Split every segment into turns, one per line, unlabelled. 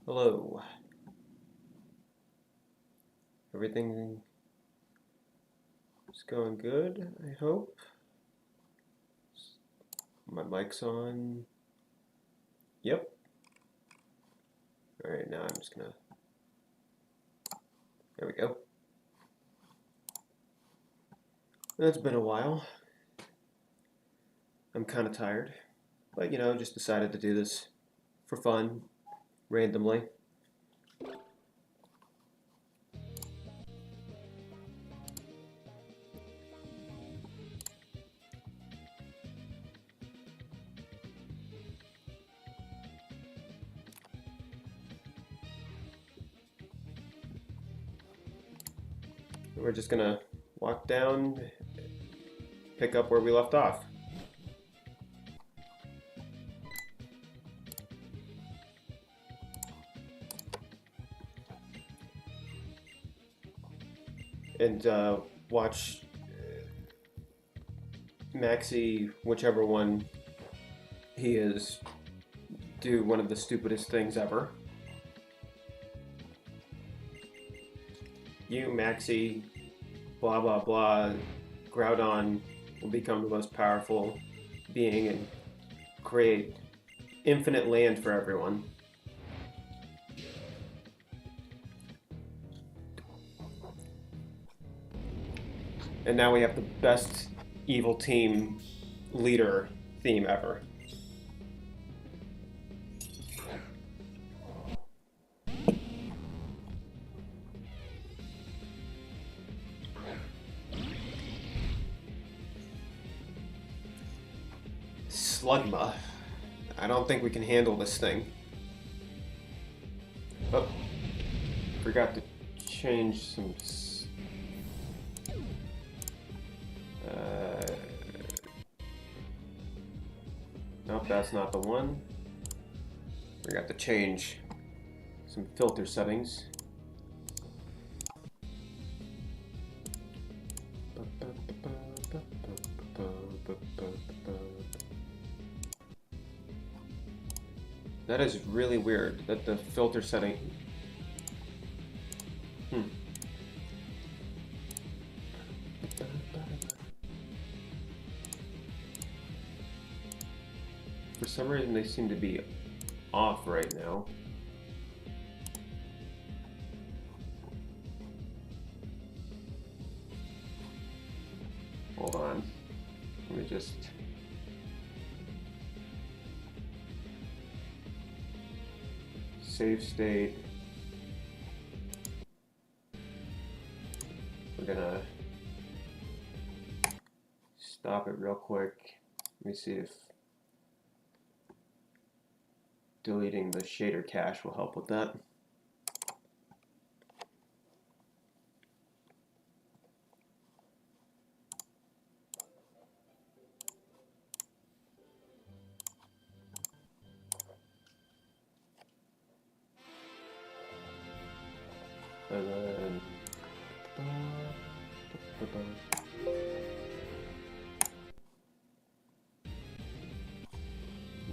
Hello. Everything is going good, I hope. My mic's on. Yep. Alright, now I'm just gonna... There we go. It's been a while. I'm kind of tired. But, just decided to do this for fun, randomly. We're just gonna walk down, pick up where we left off. And watch Maxie, whichever one he is, do one of the stupidest things ever. You, Maxie, blah blah blah, Groudon will become the most powerful being and create infinite land for everyone. And now we have the best evil team leader theme ever. Slugma. I don't think we can handle this thing. Oh, forgot to change some... Nope, that's not the one. Forgot to change some filter settings. That is really weird that the filter setting... For some reason they seem to be off right now. Hold on. Let me just... Save state. We're gonna stop it real quick. Let me see if deleting the shader cache will help with that. And then...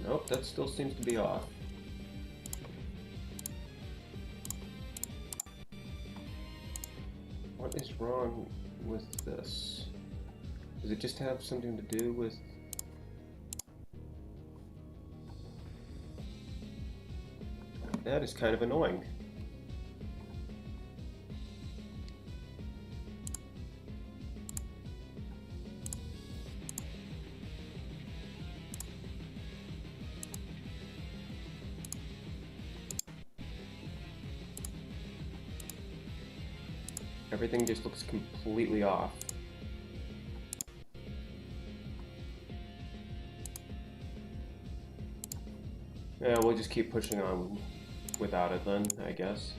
Nope, that still seems to be off. What is wrong with this? Does it just have something to do with... That is kind of annoying. Everything just looks completely off. Yeah, we'll just keep pushing on without it then, I guess.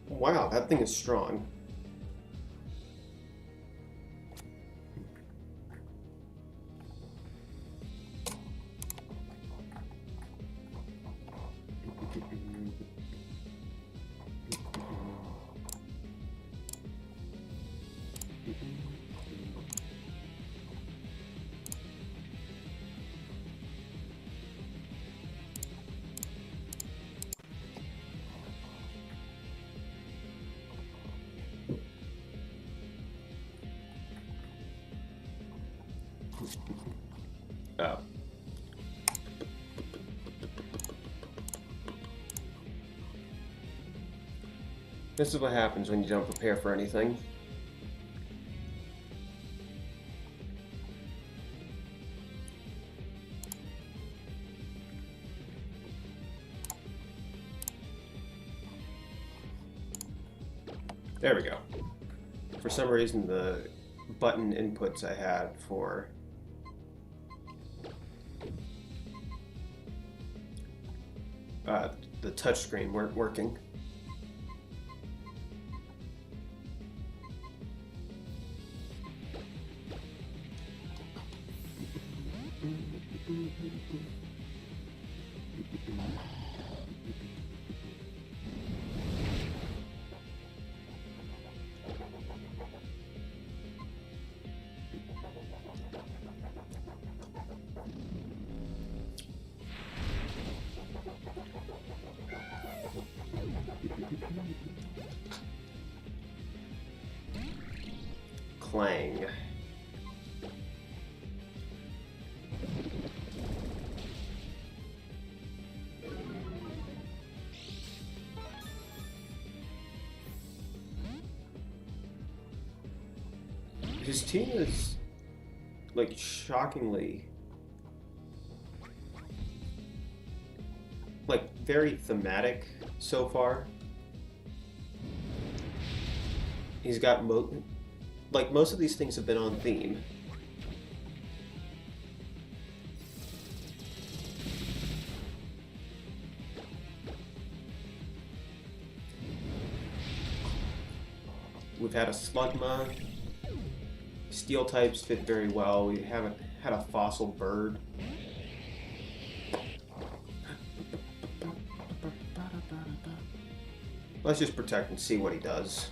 Wow, that thing is strong. Oh. This is what happens when you don't prepare for anything. There we go. For some reason, the button inputs I had for the touchscreen weren't working. Clang. His team is like shockingly like very thematic so far. He's got like most of these things have been on theme. We've had a Slugma. Steel types fit very well. We haven't had a fossil bird. Let's just protect and see what he does.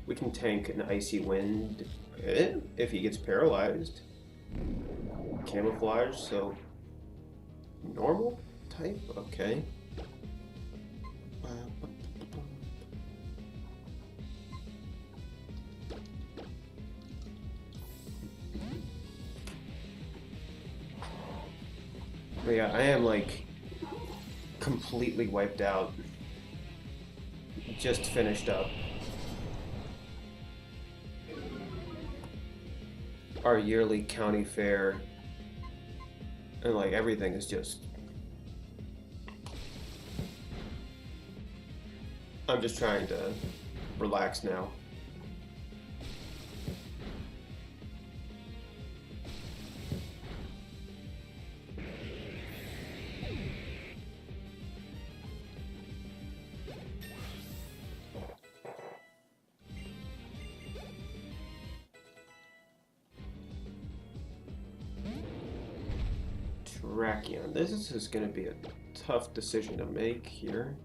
We can tank an icy wind if he gets paralyzed. Camouflage, so normal type, okay. But yeah, I am like completely wiped out. Just finished up our yearly county fair, and like everything is just, I'm just trying to relax now. Rakion. This is going to be a tough decision to make here.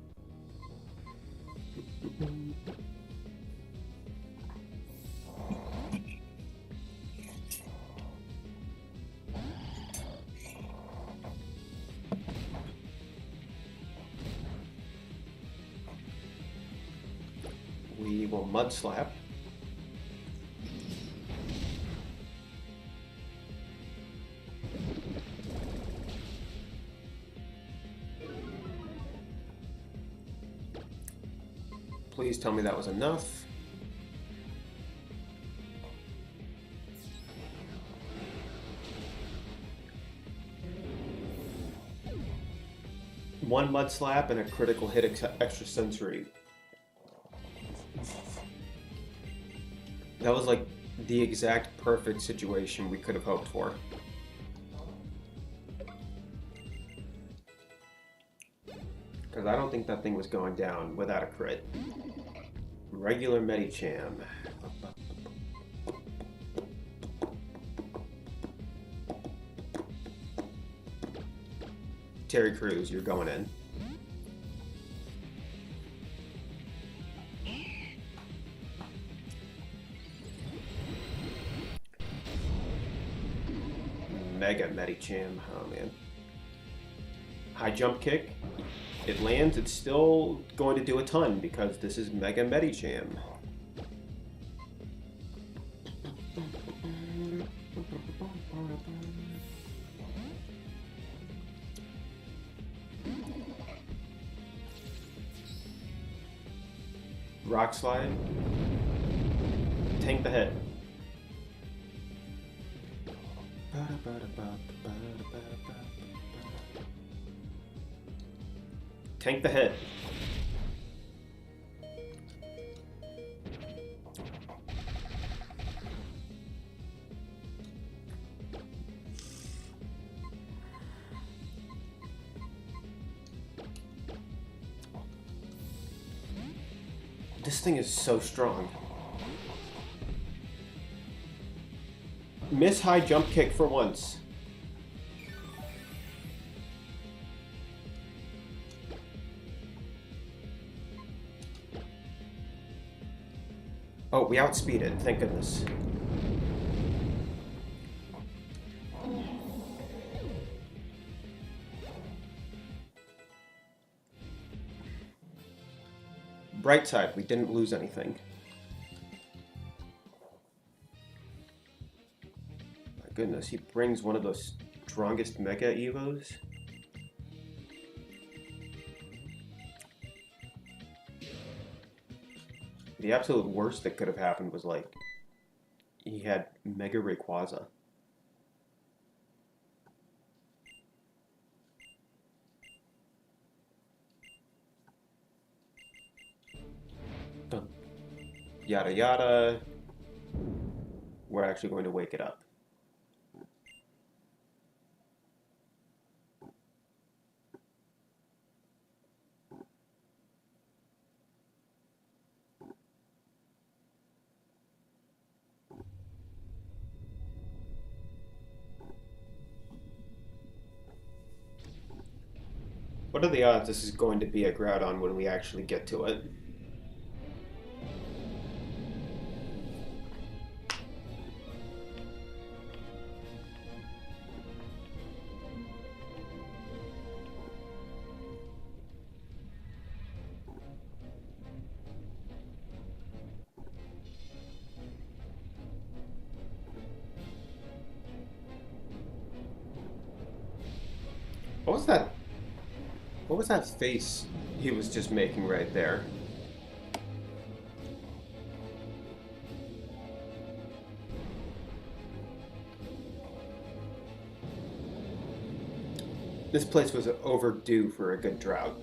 We will Mud Slap. Please tell me that was enough. One Mud Slap and a critical hit extrasensory. That was like the exact perfect situation we could have hoped for. Because I don't think that thing was going down without a crit. Regular Medicham. Terry Crews, you're going in. Mega Medicham. Oh man. High jump kick. It lands. It's still going to do a ton because this is Mega Medicham. Rock slide. Tank the hit. Tank the hit. This thing is so strong. Miss high jump kick for once. Oh, we outspeeded, thank goodness. Bright side, we didn't lose anything. My goodness, he brings one of those strongest Mega Evos. The absolute worst that could have happened was like, he had Mega Rayquaza. Dun. Yada yada. We're actually going to wake it up. What are the odds this is going to be a Groudon when we actually get to it? What was that? What was that face he was just making right there? This place was overdue for a good drought.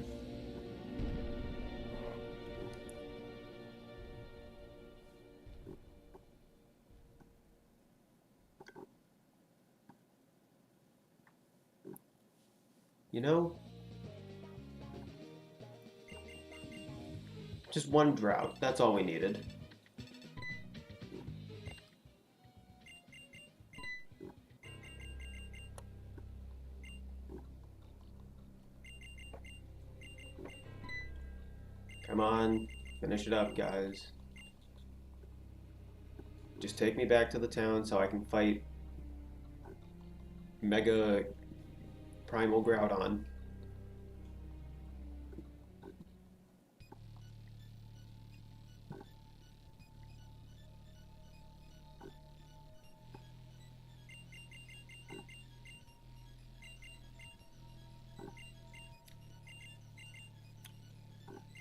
You know? Just one drought. That's all we needed. Come on. Finish it up, guys. Just take me back to the town so I can fight Mega Primal Groudon.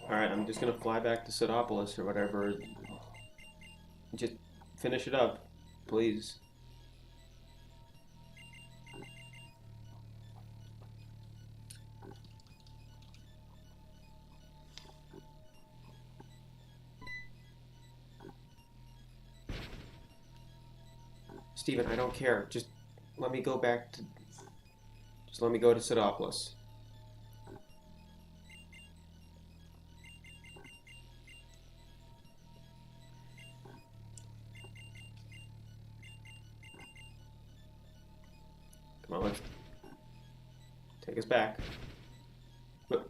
Alright, I'm just gonna fly back to Sidopolis or whatever. Just finish it up, please. Steven, I don't care. Just let me go back to... Just let me go to Sidopolis. Come on, let's... Take us back. But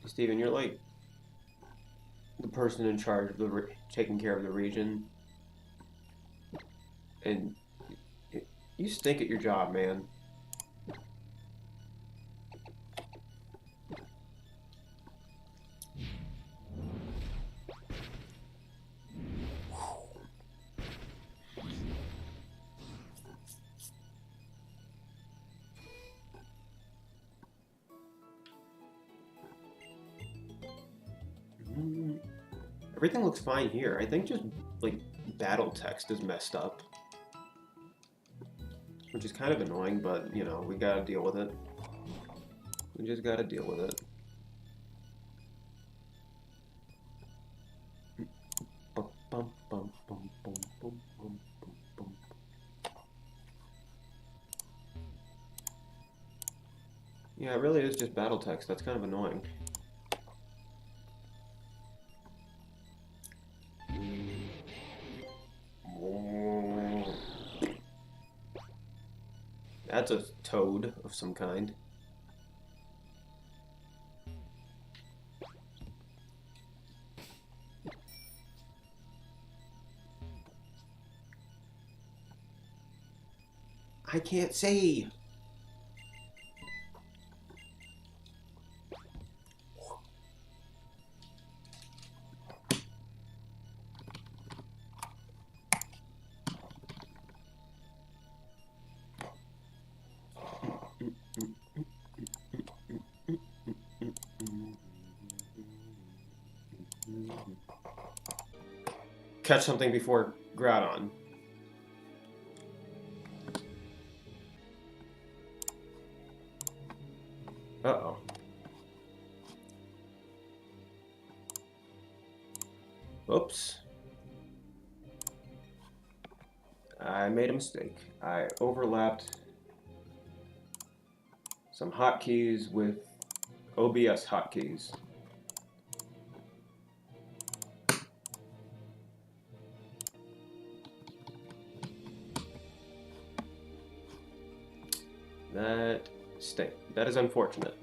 Steven, you're like the person in charge of taking care of the region, and you stink at your job, man. Everything looks fine here. I think just like battle text is messed up, which is kind of annoying, but you know, we gotta deal with it. We just gotta deal with it. Yeah, it really is just battle text. That's kind of annoying. That's a toad of some kind. I can't see. Catch something before Groudon. Uh-oh. Oops. I made a mistake. I overlapped some hotkeys with OBS hotkeys. That is unfortunate.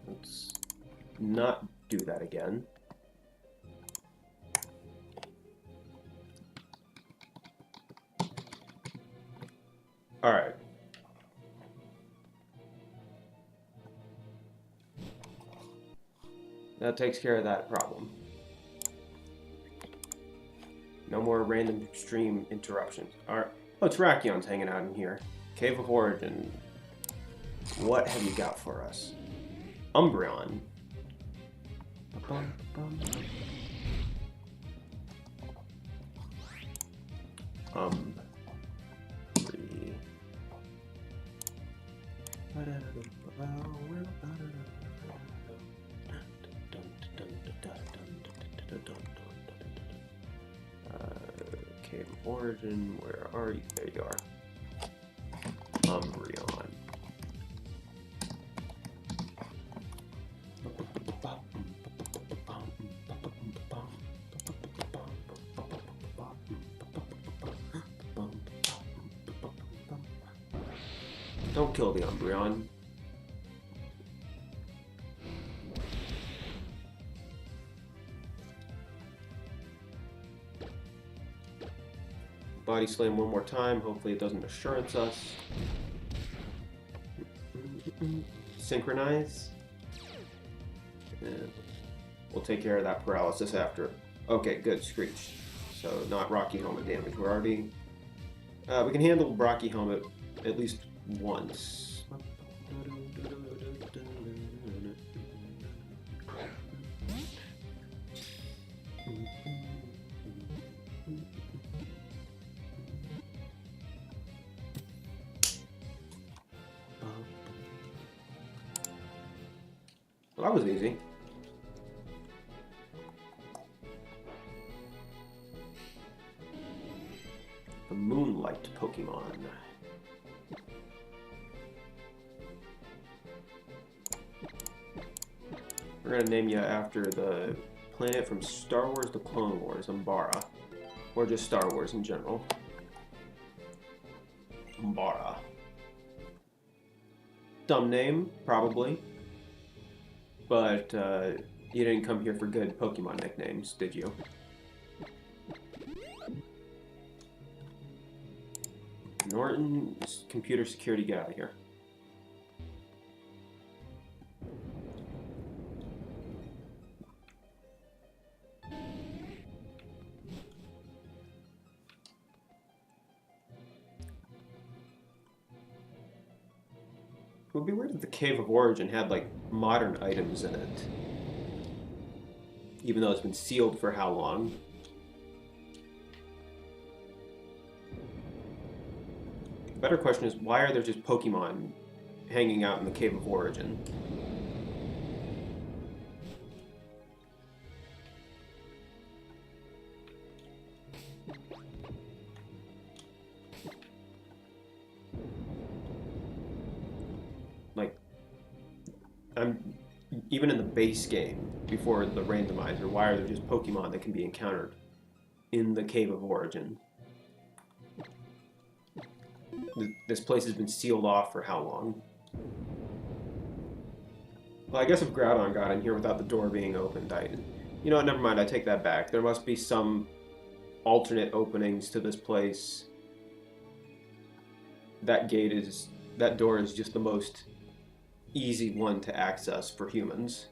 Let's not do that again. All right. That takes care of that problem. No more random stream interruptions. All right. Oh, it's Rackion's hanging out in here. Cave of Origin. What have you got for us? Umbreon. Cave of Origin, where are you? There you are. Umbreon. Don't kill the Umbreon. Body slam one more time. Hopefully it doesn't assurance us. Synchronize. And we'll take care of that paralysis after. Okay, good. Screech. So not Rocky Helmet damage. We're already... we can handle Rocky Helmet at least once. Well, that was easy. select Pokemon. We're gonna name you after the planet from Star Wars: The Clone Wars, Umbara. Or just Star Wars in general. Umbara. Dumb name, probably. But you didn't come here for good Pokemon nicknames, did you? Norton's computer security, get out of here. It would be weird if the Cave of Origin had, like, modern items in it. Even though it's been sealed for how long? The better question is, why are there just Pokemon hanging out in the Cave of Origin? Like, even in the base game, before the randomizer, why are there just Pokemon that can be encountered in the Cave of Origin? This place has been sealed off for how long? Well, I guess if Groudon got in here without the door being opened, you know what, never mind, I take that back. There must be some alternate openings to this place. That door is just the most easy one to access for humans.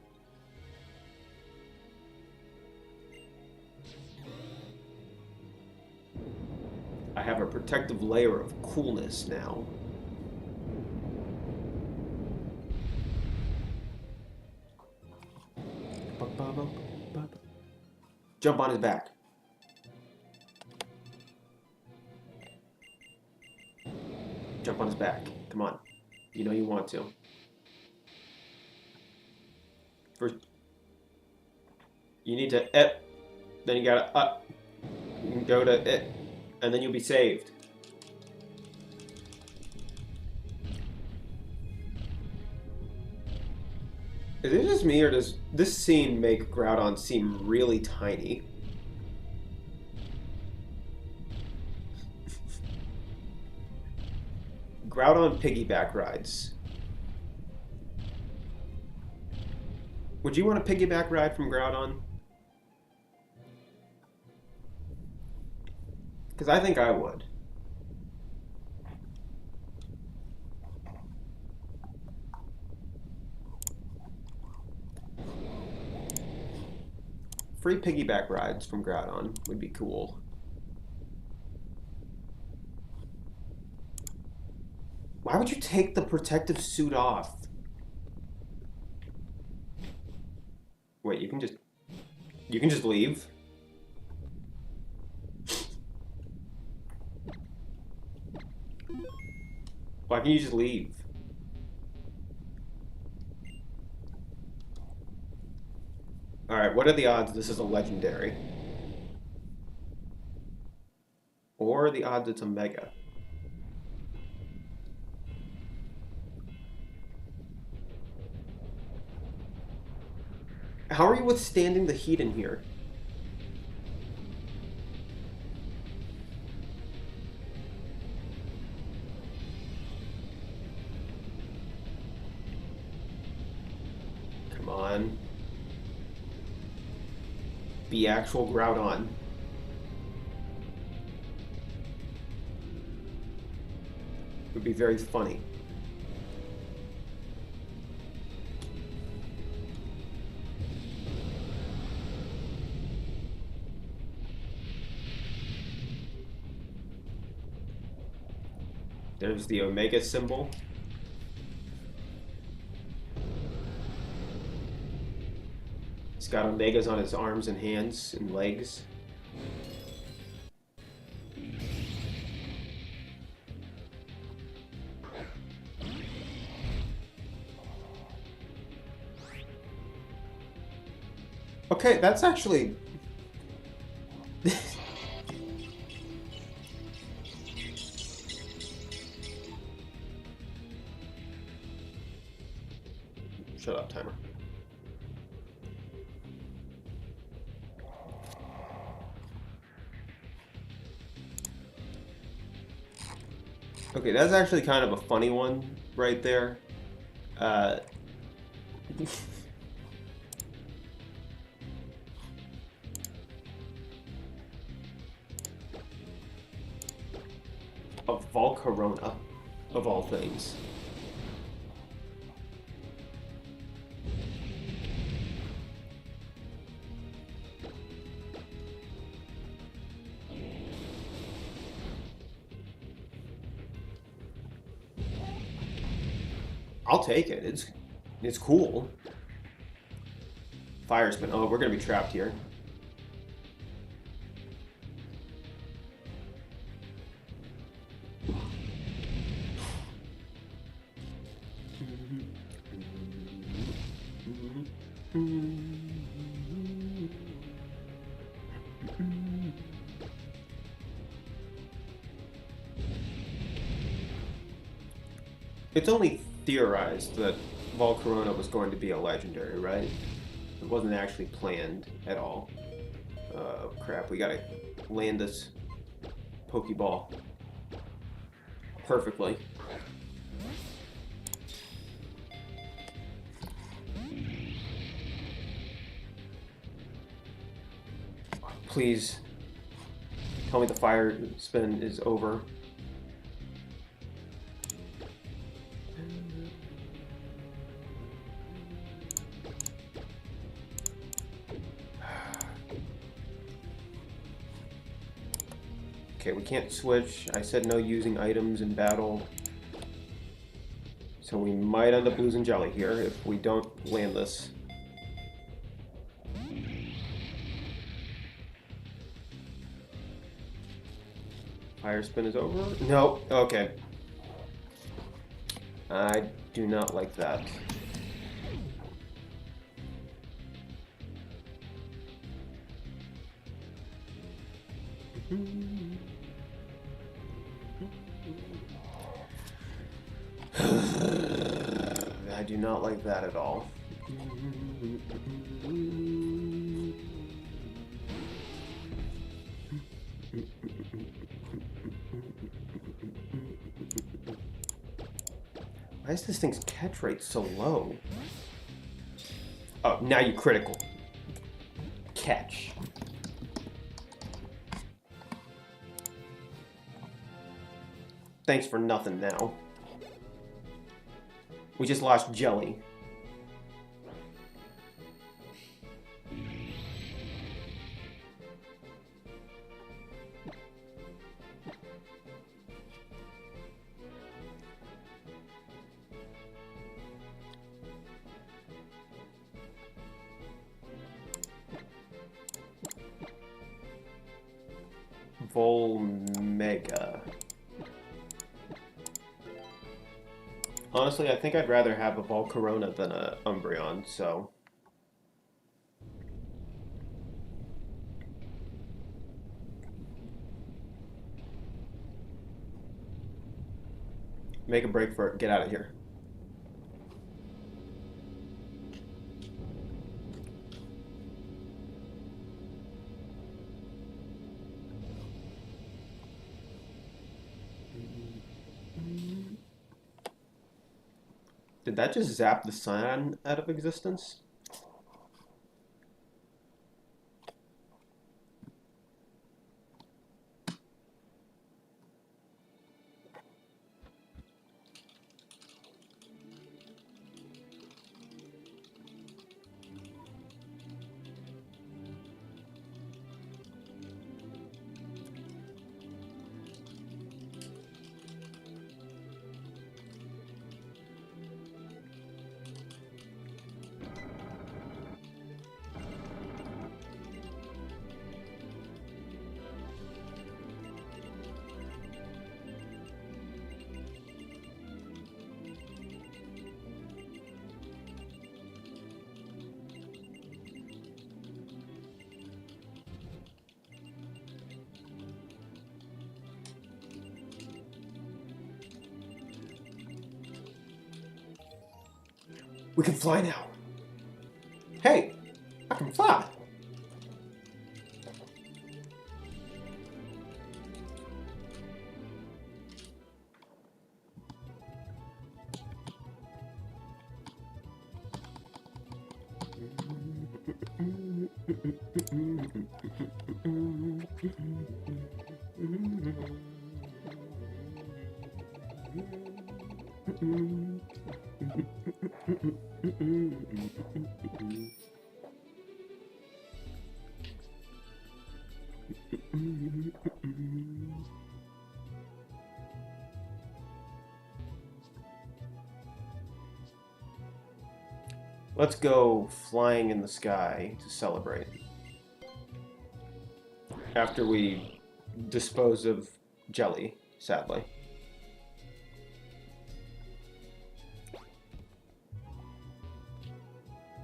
I have a protective layer of coolness now. Jump on his back. Jump on his back. Come on. You know you want to. First, you need to then you gotta up. You can go to and then you'll be saved. Is it just me, or does this scene make Groudon seem really tiny? Groudon piggyback rides. Would you want a piggyback ride from Groudon? Because I think I would. Free piggyback rides from Groudon would be cool. Why would you take the protective suit off? Wait, you can just leave? Why can't you just leave? Alright, what are the odds this is a legendary? Or the odds it's a mega? How are you withstanding the heat in here? Come on. Be actual Groudon. It would be very funny. There's the Omega symbol. He's got Omegas on his arms and hands and legs. Okay, that's actually... Okay, that's actually kind of a funny one right there. Uh, a Volcarona, of all things. I'll take it. It's cool. Fire spin. Oh, we're gonna be trapped here. It's only theorized that Volcarona was going to be a legendary, right? It wasn't actually planned at all. Oh, crap. We gotta land this Pokeball perfectly. Please tell me the fire spin is over. Okay, we can't switch. I said no using items in battle. So we might end up losing Jelly here if we don't land this. Fire spin is over? No. Okay. I do not like that. I do not like that at all. Why is this thing's catch rate so low? Oh, now you critical. Catch. Thanks for nothing now. We just lost Jelly. Volmega. Honestly, I think I'd rather have a Volcarona than a Umbreon, so... Make a break for it. Get out of here. Did that just zap the sun out of existence? We can fly now. Hey, I can fly. Let's go flying in the sky to celebrate. After we dispose of Jelly, sadly.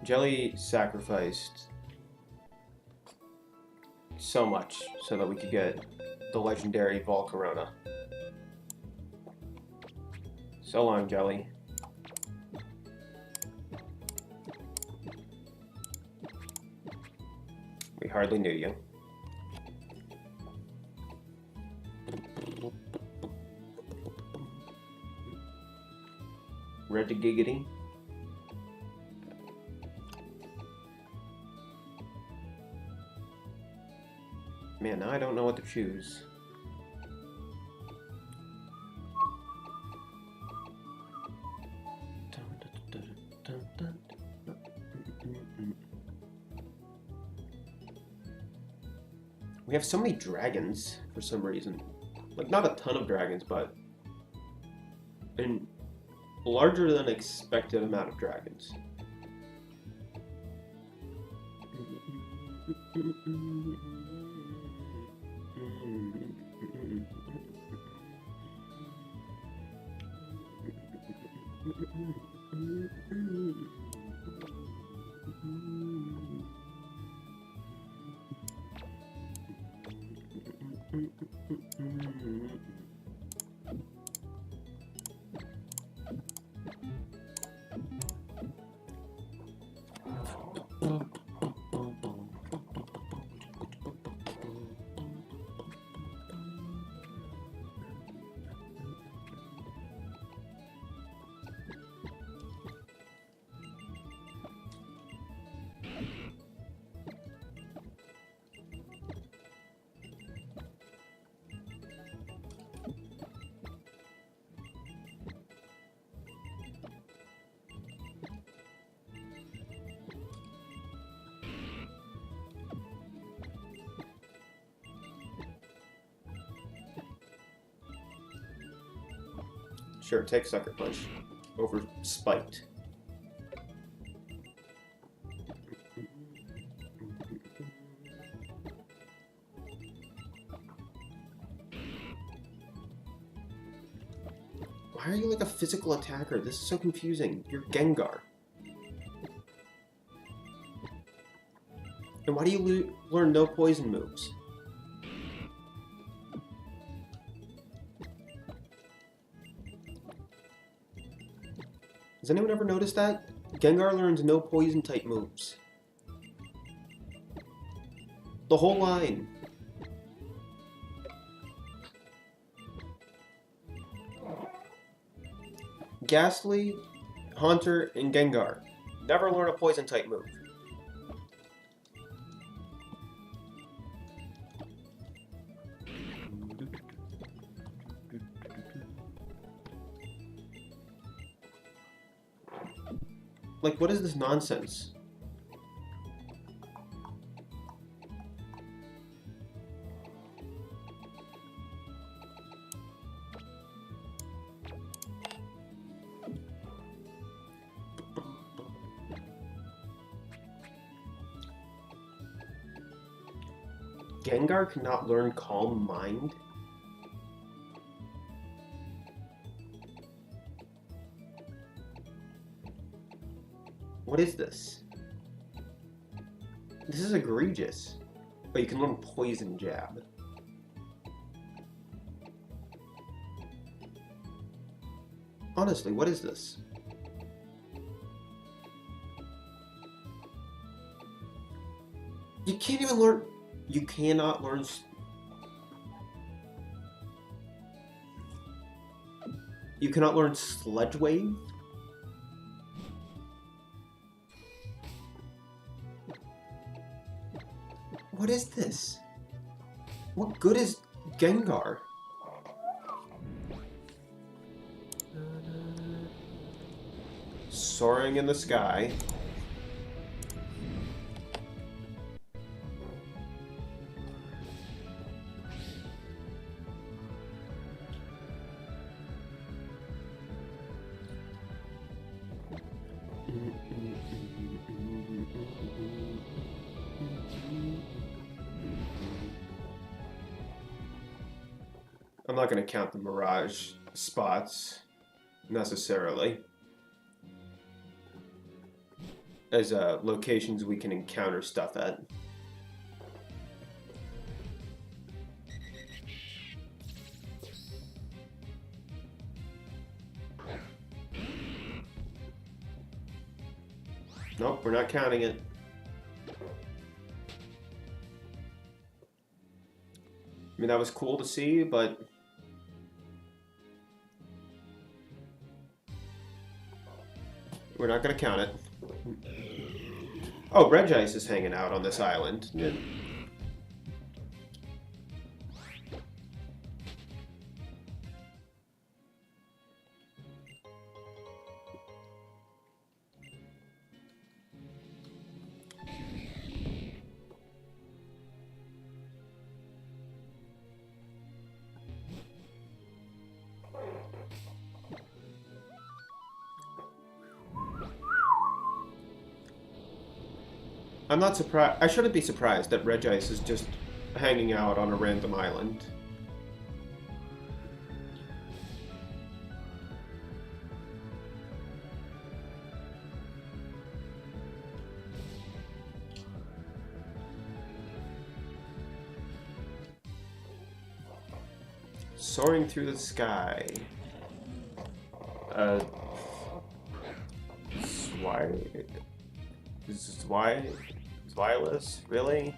Jelly sacrificed so much so that we could get the legendary Volcarona. So long, Jelly. We hardly knew you. Red to giggity. Man, now I don't know what to choose. We have so many dragons for some reason. Like, not a ton of dragons, but a larger than expected amount of dragons. Sure, take Sucker Punch over Spiked. Why are you like a physical attacker? This is so confusing. You're Gengar. And why do you learn no poison moves? Has anyone ever noticed that? Gengar learns no poison type moves. The whole line. Ghastly, Haunter, and Gengar never learn a poison type move. Like, what is this nonsense? Gengar cannot learn Calm Mind? What is this? This is egregious. But you can learn Poison Jab. Honestly, what is this? You can't even learn... You cannot learn... You cannot learn Sledge Wave? What is this? What good is Gengar? Soaring in the sky. I'm not going to count the Mirage spots necessarily as locations we can encounter stuff at. Nope, we're not counting it. I mean, that was cool to see, but we're not going to count it. Oh, Regice is hanging out on this island. Yeah. I'm not surprised. I shouldn't be surprised that Regice is just hanging out on a random island. Soaring through the sky. Zwilus? Really?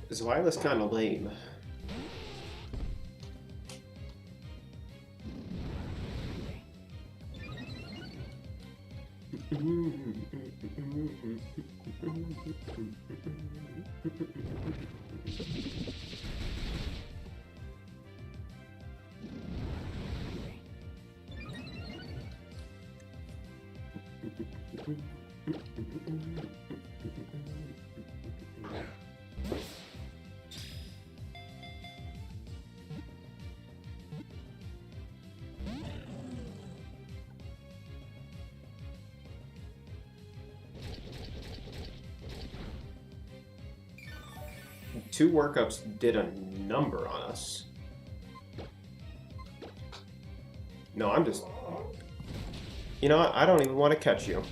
Zwilus kind of lame. Two workups did a number on us. No, I'm just... You know what? I don't even want to catch you.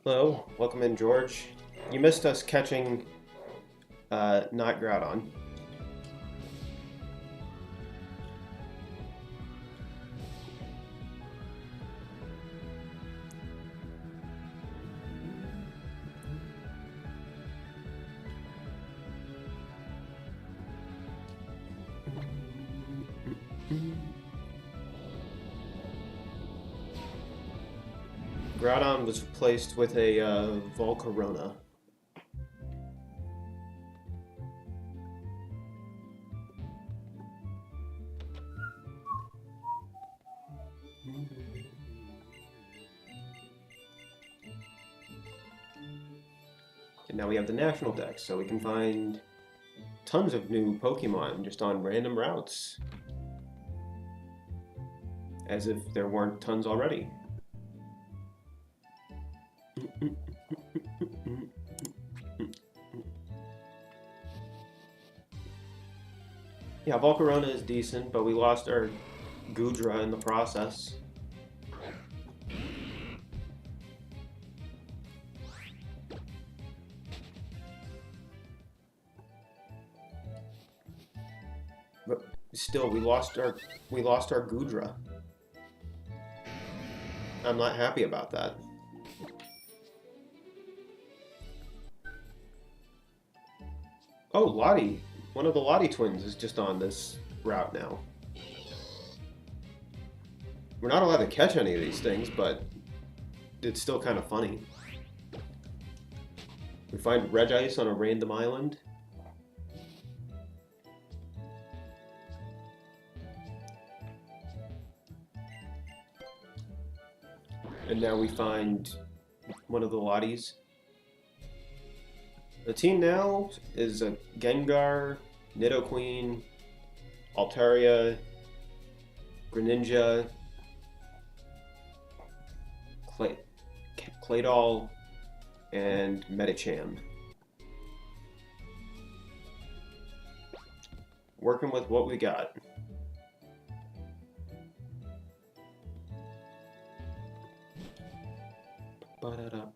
Hello, welcome in, George. You missed us catching not Groudon. Groudon was replaced with a Volcarona. And now we have the National Dex, so we can find tons of new Pokemon just on random routes. As if there weren't tons already. Yeah, Volcarona is decent, but we lost our Goodra in the process. Still, we lost our Gudra. I'm not happy about that. Oh, Lottie. One of the Lottie twins is just on this route now. We're not allowed to catch any of these things, but it's still kind of funny. We find Regice on a random island. And now we find one of the Lotties. The team now is a Gengar, Nidoqueen, Altaria, Greninja, Claydol, and Medicham. Working with what we got. Ba-da-da.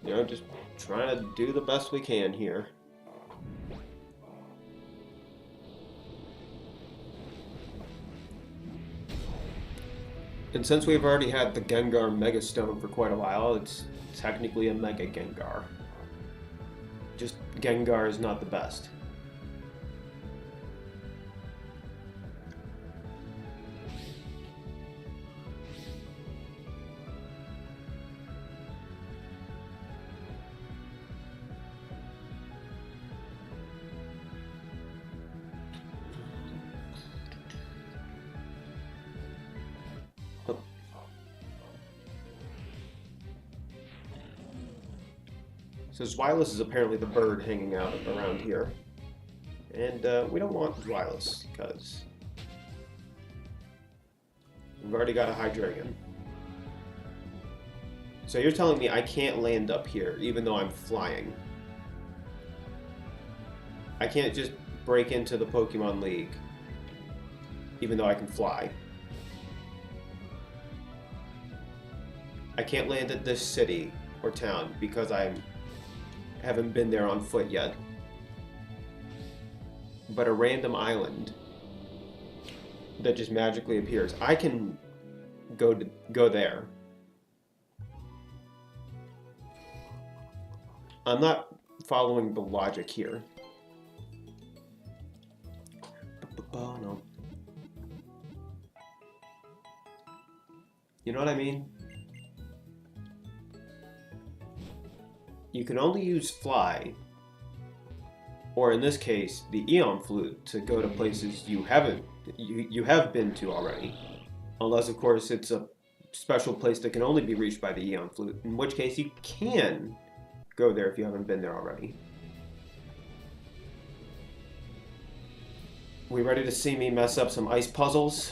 You know, just trying to do the best we can here. And since we've already had the Gengar Mega Stone for quite a while, it's technically a Mega Gengar. Just Gengar is not the best. So Zweilous is apparently the bird hanging out around here. And we don't want Zweilous, because we've already got a Hydreigon. So you're telling me I can't land up here, even though I'm flying? I can't just break into the Pokemon League, even though I can fly? I can't land at this city or town because I haven't been there on foot yet. But a random island that just magically appears, I can go there. I'm not following the logic here. No. You know what I mean? You can only use Fly, or in this case, the Eon Flute, to go to places you have been to already. Unless, of course, it's a special place that can only be reached by the Eon Flute, in which case you can go there if you haven't been there already. We ready to see me mess up some ice puzzles?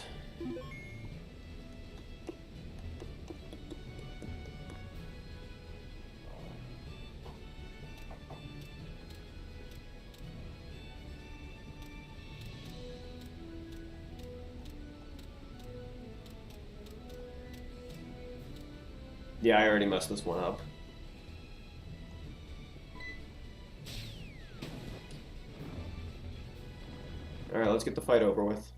Yeah, I already messed this one up. Alright, let's get the fight over with.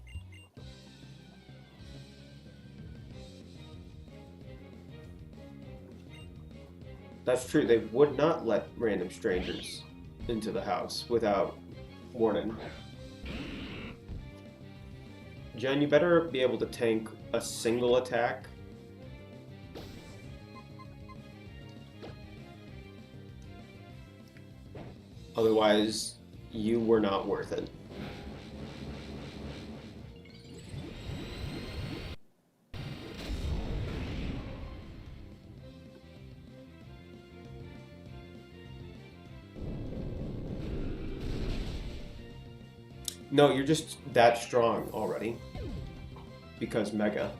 That's true, they would not let random strangers into the house without warning. Jen, you better be able to tank a single attack. Otherwise, you were not worth it. No, you're just that strong already. Because Mega.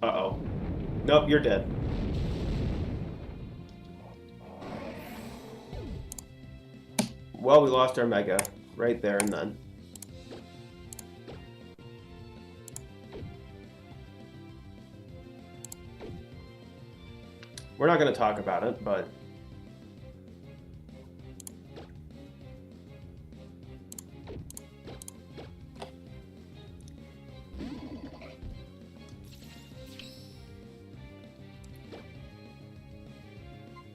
Uh-oh. Nope, you're dead. Well, we lost our Mega right there and then. We're not going to talk about it, but...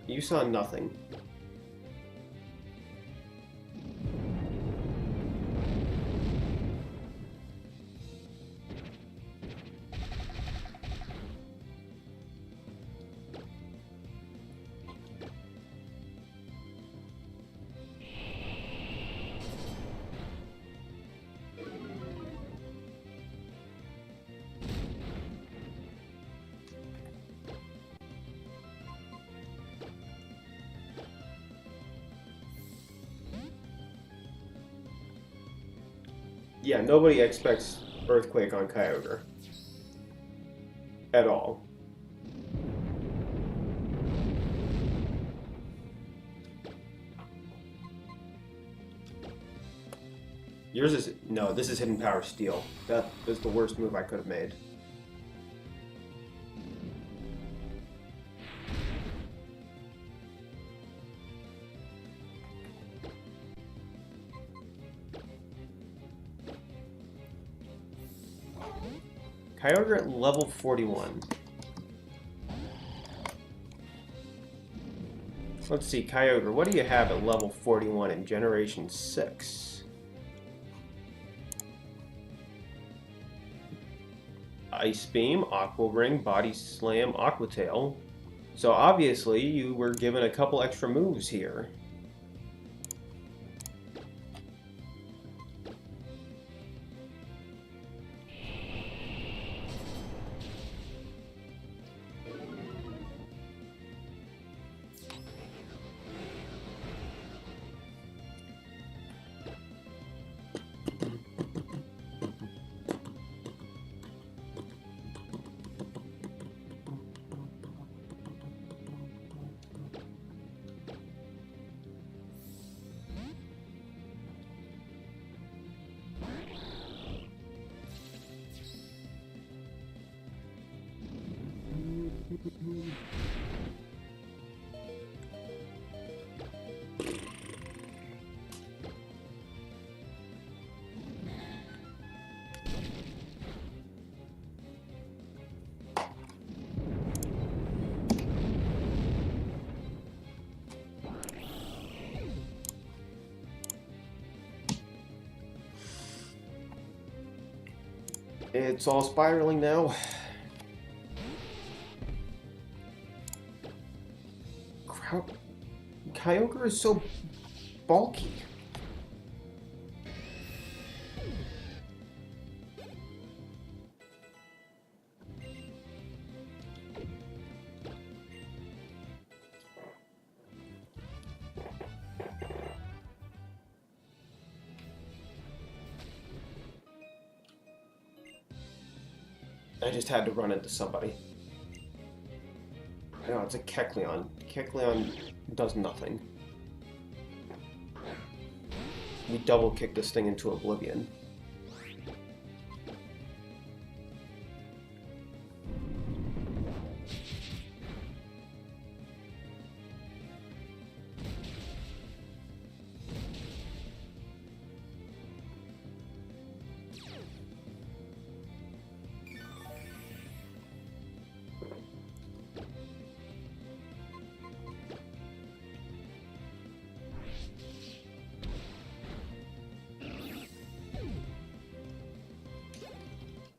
You saw nothing. Yeah, nobody expects Earthquake on Kyogre. At all. Yours is... No, this is Hidden Power Steel. That was the worst move I could have made. Kyogre at level 41. Let's see, Kyogre, what do you have at level 41 in Generation 6? Ice Beam, Aqua Ring, Body Slam, Aqua Tail. So obviously you were given a couple extra moves here. It's all spiraling now. Kyogre is so bulky. I just had to run into somebody. No, it's a Kecleon. Kecleon does nothing. We double kick this thing into oblivion.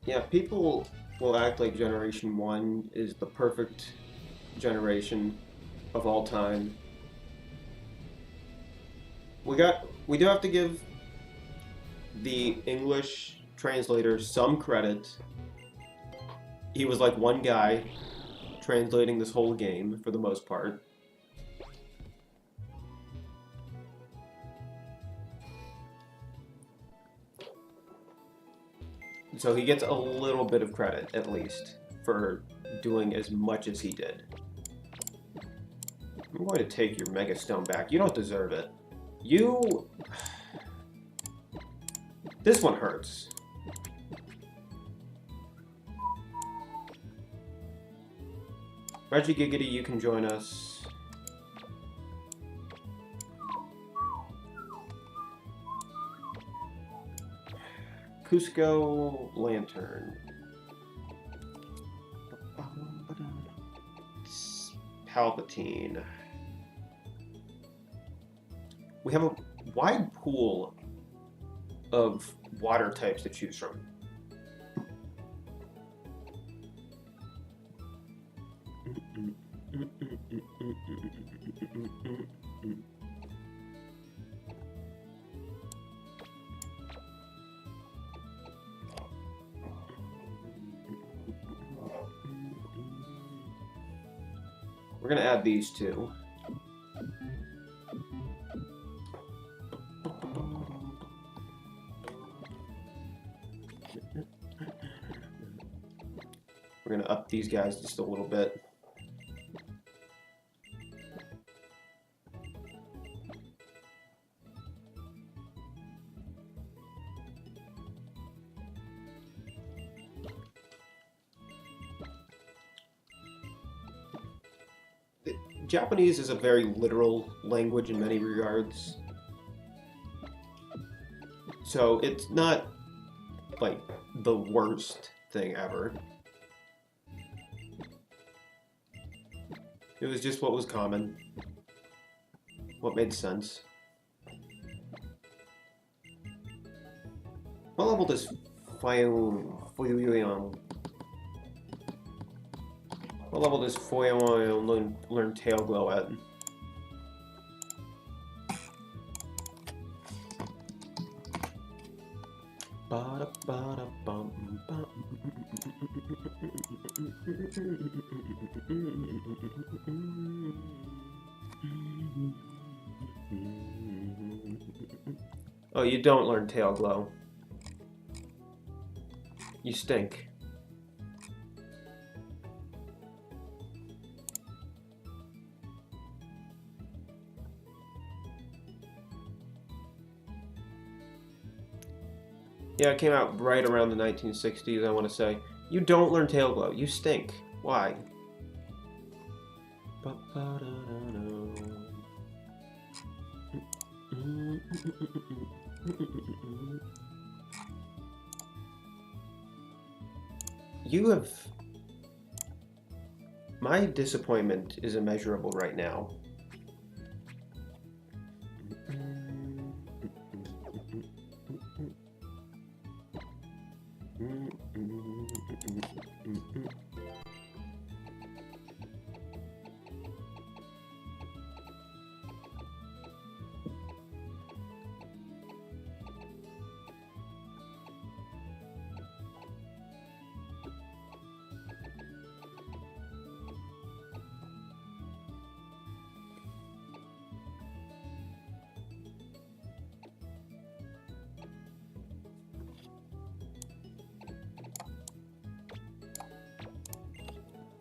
Yeah, people will act like Generation 1 is the perfect generation of all time. We do have to give the English translator some credit. He was like one guy translating this whole game for the most part. So he gets a little bit of credit, at least, for doing as much as he did. I'm going to take your Mega Stone back. You don't deserve it. You... This one hurts. Reggie Giggity, you can join us. Cusco Lantern. Palpatine. We have a wide pool of water types to choose from. We're gonna add these two. We're gonna up these guys just a little bit. Japanese is a very literal language in many regards. So it's not like the worst thing ever. It was just what was common. What made sense. What level does What level does Foyon learn Tail Glow at? Oh, you don't learn Tail Glow. You stink. Yeah, it came out right around the 1960s, I want to say. You don't learn Tail Glow. You stink. Why? You have... My disappointment is immeasurable right now.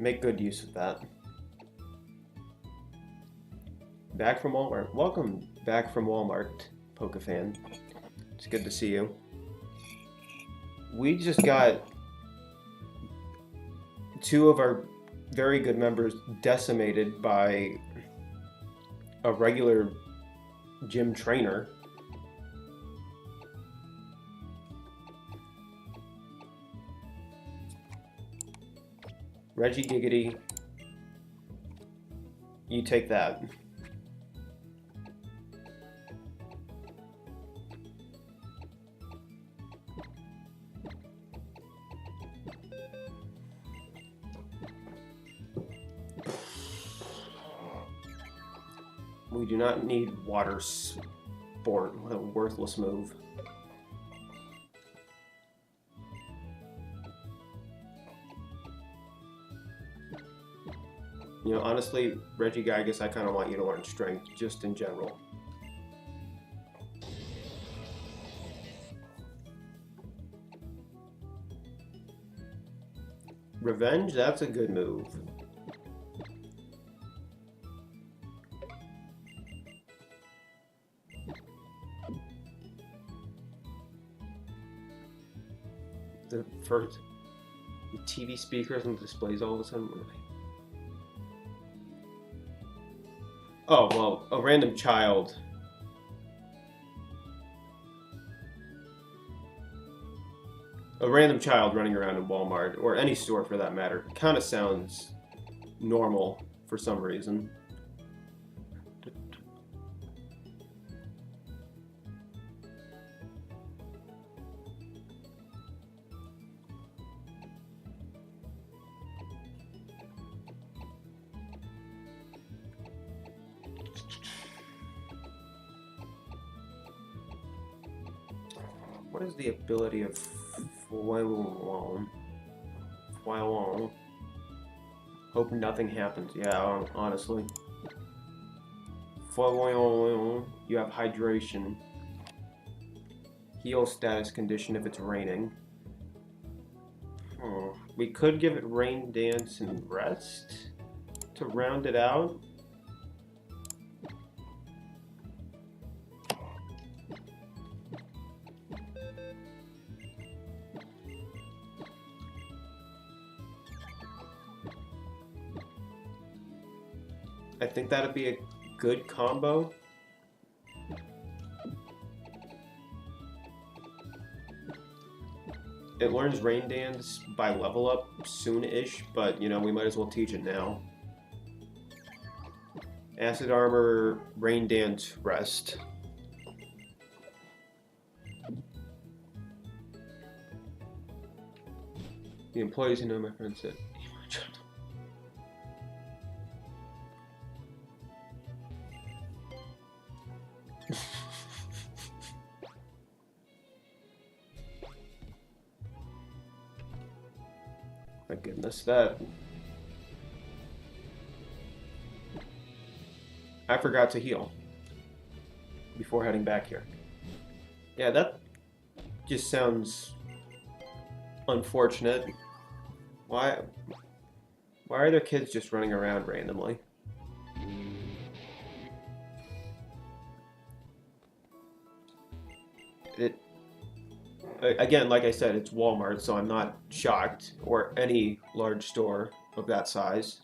Make good use of that. Back from Walmart. Welcome back from Walmart, Pokefan. It's good to see you. We just got two of our very good members decimated by a regular gym trainer. Reggie Giggity, you take that. We do not need water sport. What a worthless move. You know, honestly, Reggie Gygas, I kind of want you to learn strength, just in general. Revenge, that's a good move. The first TV speakers and displays all of a sudden. Oh, well, a random child. A random child running around in Walmart, or any store for that matter, kind of sounds normal for some reason. What is the ability of Foilon? Hope nothing happens. Yeah, honestly. Foilon, you have hydration. Heal status condition if it's raining. We could give it rain dance and rest to round it out. I think that'd be a good combo. It learns Rain Dance by level up soon-ish, but you know, we might as well teach it now. Acid Armor, Rain Dance, Rest. The employees who know my friend said. My goodness, that... I forgot to heal before heading back here. Yeah, that just sounds unfortunate. Why are there kids just running around randomly? Again, like I said, it's Walmart, so I'm not shocked, or any large store of that size.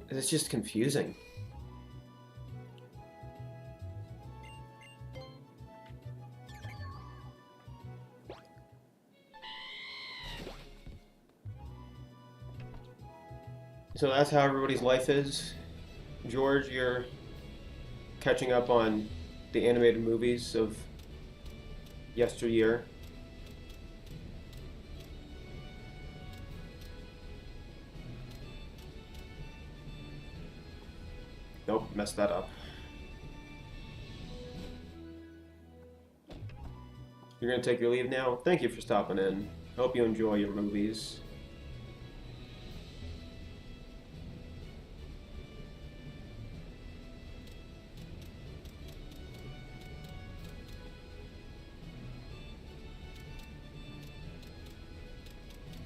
It's just confusing. So that's how everybody's life is. George, you're catching up on the animated movies of yesteryear. Nope, messed that up. You're gonna take your leave now? Thank you for stopping in. Hope you enjoy your movies.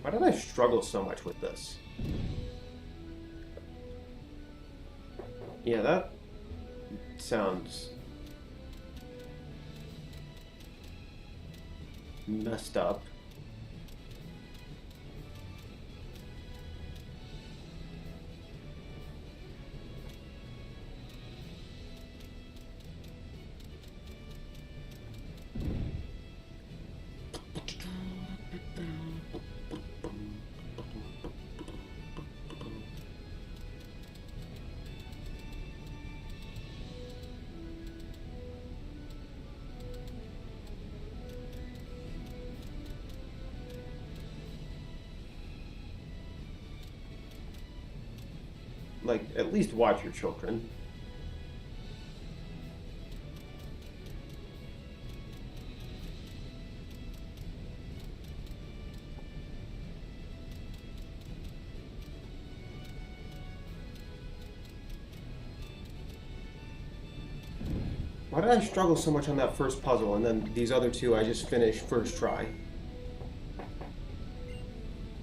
Why did I struggle so much with this? Yeah, that sounds messed up. Like, at least watch your children. Why did I struggle so much on that first puzzle, and then these other two I just finished first try?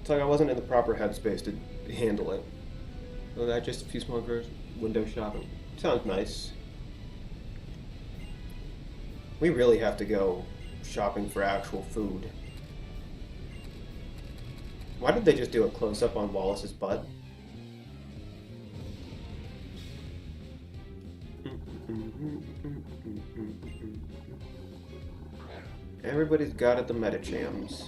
It's like I wasn't in the proper headspace to handle it. So that just a few small girls window shopping. Sounds nice. We really have to go shopping for actual food. Why did they just do a close-up on Wallace's butt? Everybody's got it, the Metachams.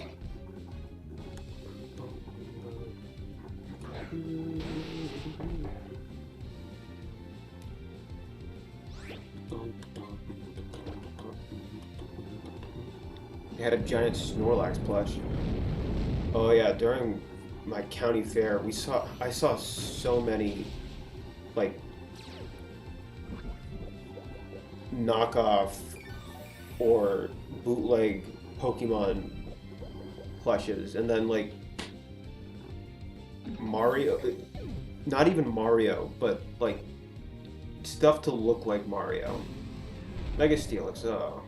They had a giant Snorlax plush. Oh yeah, during my county fair, I saw so many, like, knockoff or bootleg Pokemon plushes, and then like Mario, not even Mario, but like stuff to look like Mario. Mega Steelix, oh.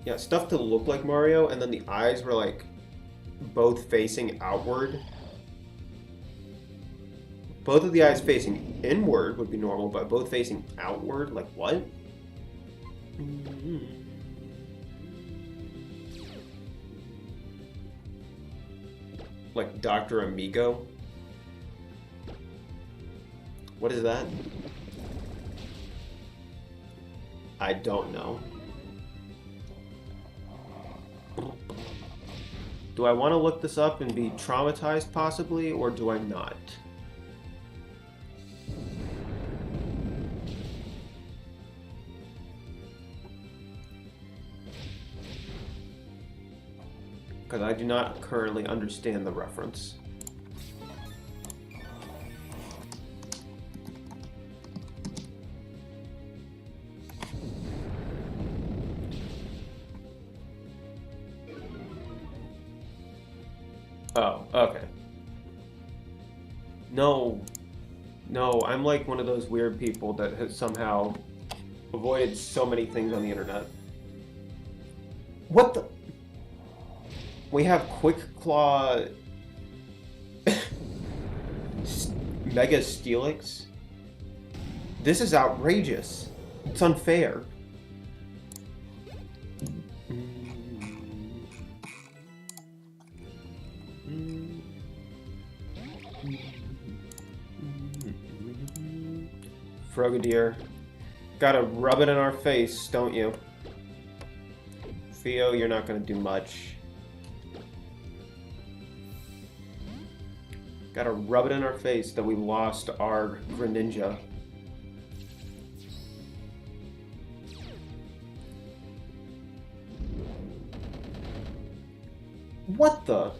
Yeah, stuff to look like Mario, and then the eyes were like both facing outward. Both of the eyes facing inward would be normal, but both facing outward, like what? Like Dr. Amigo? What is that? I don't know. Do I want to look this up and be traumatized possibly, or do I not? Because I do not currently understand the reference. Oh, okay. No, I'm like one of those weird people that has somehow avoided so many things on the internet. What the? We have Quick Claw Mega Steelix? This is outrageous. It's unfair. Frogadier. Gotta rub it in our face, don't you? Theo, you're not gonna do much. Gotta rub it in our face that we lost our Greninja. What the?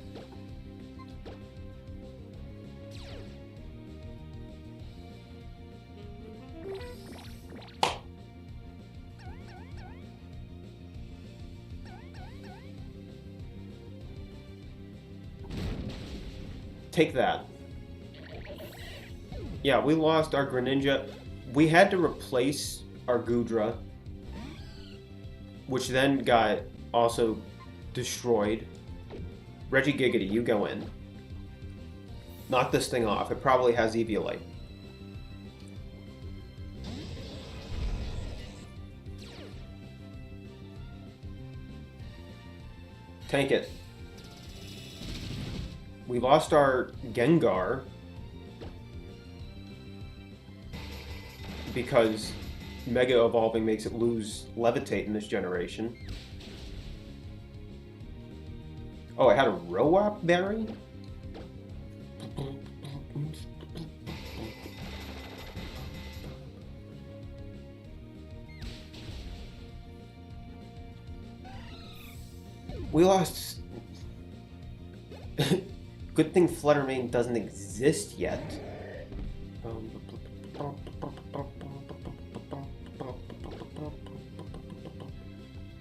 Take that. Yeah, we lost our Greninja. We had to replace our Goodra, which then got also destroyed. Regigiggity, you go in. Knock this thing off. It probably has Eviolite. Tank it. We lost our Gengar because Mega Evolving makes it lose Levitate in this generation. Oh, I had a Roark Berry? We lost... Good thing Fluttermane doesn't exist yet.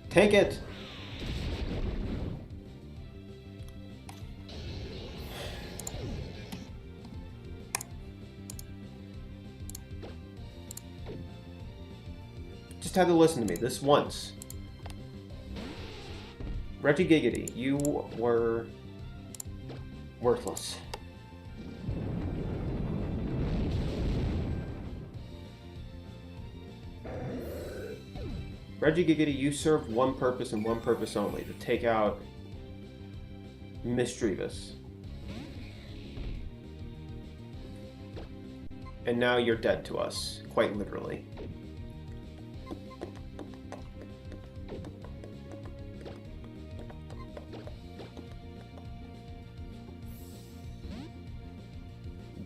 Take it! Just had to listen to me this once. Regigiggity, you were worthless. Regigiggity, you serve one purpose and one purpose only, to take out Mischievous. And now you're dead to us, quite literally.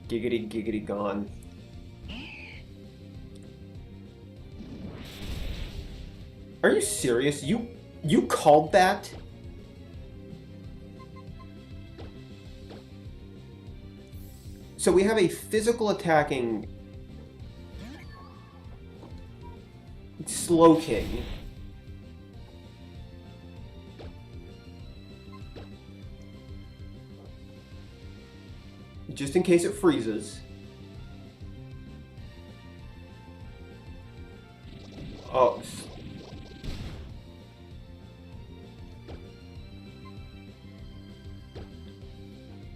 Giggity, giggity, gone. Are you serious? You called that? So we have a physical attacking Slow King. Just in case it freezes. Oh.